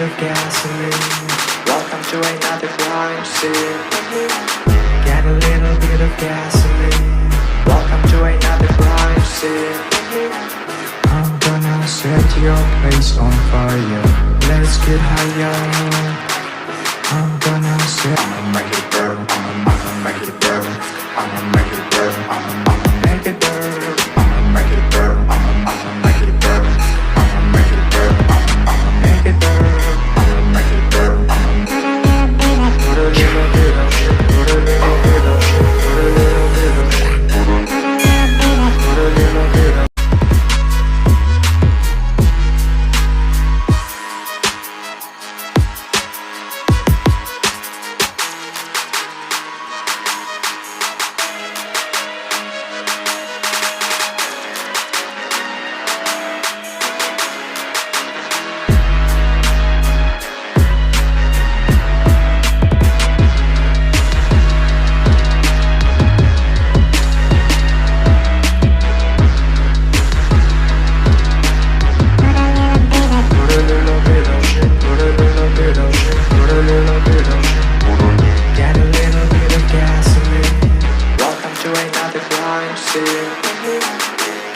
bit of gasoline. Welcome to another crime scene. Get a little bit of gasoline. Welcome to another crime scene. I'm gonna set your place on fire. Let's get higher. I'm gonna set. I'ma make it burn. I'ma make it burn. I'ma make it burn. I'ma make it burn. I'ma make it burn. I'ma make it burn. I'ma make it burn. I'ma make it burn. I'ma make it burn. Put a little bit of shit. Put a little bit of shit. Put a little bit of shit. Put a little bit of.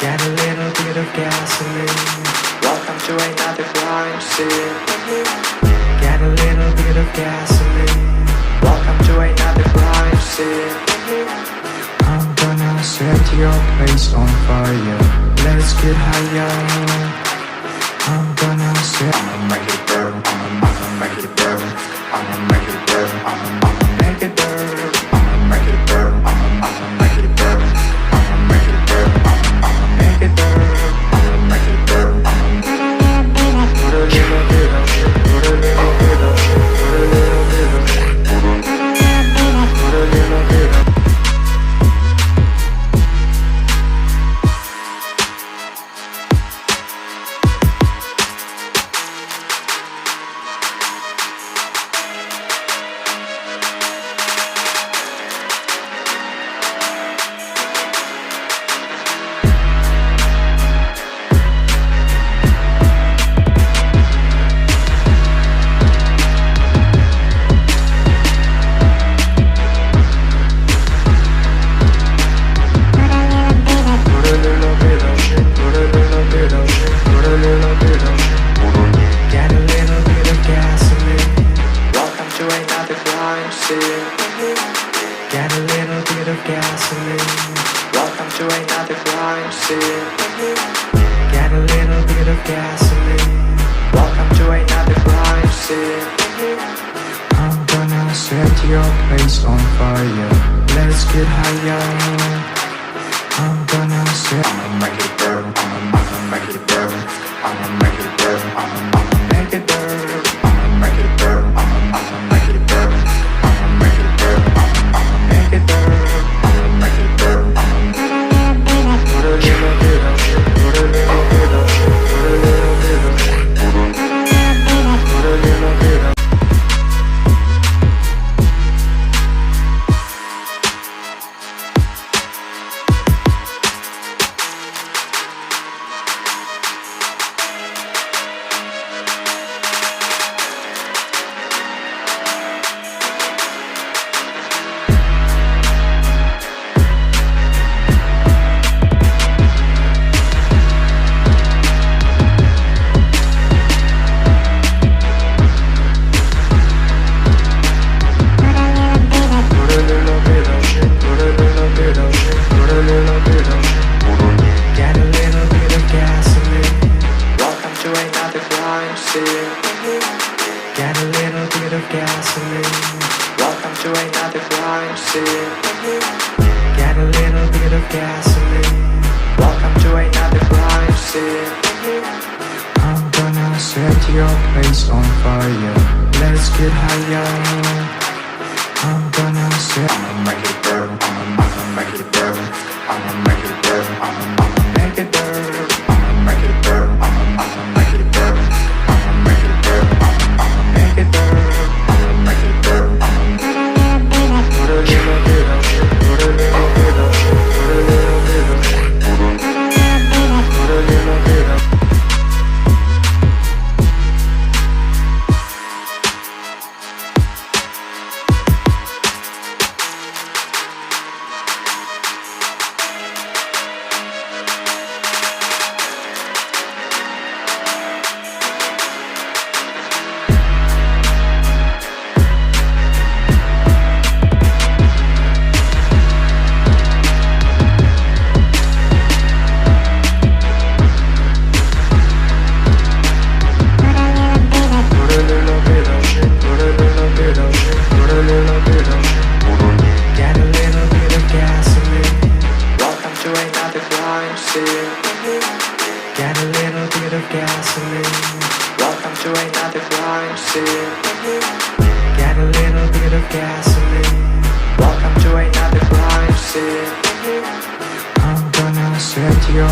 Get a little bit of gasoline. Welcome to another crime scene. Get a little bit of gasoline. Welcome to another crime scene. I'm gonna set your place on fire. Let's get higher. I'm gonna set. I'ma make it burn. I'ma make it burn. I'ma make it burn. I'ma make it burn. I'ma make it burn. I'ma make it burn. I'ma make it burn. I'ma make it burn. I'ma make it burn. Put a little bit of shit. Put a little bit of shit. Put a little bit of shit. Put a little bit of. Get a little bit of gasoline. Welcome to another crime scene. Get a little bit of gasoline. Welcome to another crime scene. I'm gonna set your place on fire. Let's get higher. I'm gonna set. I'ma make it burn. I'ma make it burn. I'ma make it burn. I'ma make it burn. I'ma make it burn. I'ma make it burn. I'ma make it burn. I'ma make it burn. I'ma make it burn. Put a little bit of shit. Put a little bit of shit. Put a little bit of shit. Put a little bit of. Get a little bit of gasoline. Welcome to another crime scene. Get a little bit of gasoline. Welcome to another crime scene. I'm gonna set your place on fire. Let's get higher. I'm gonna set. I'ma make it burn. I'ma make it burn. I'ma make it burn. I'ma make it burn. I'ma make it burn. I'ma make it burn. I'ma make it burn. I'ma make it burn. I'ma make it burn. Put a little bit of shit. Put a little bit of shit. Put a little bit of shit. Put a little bit of. another crime scene. Get a little bit of gasoline. Welcome to another crime scene. I'm gonna set your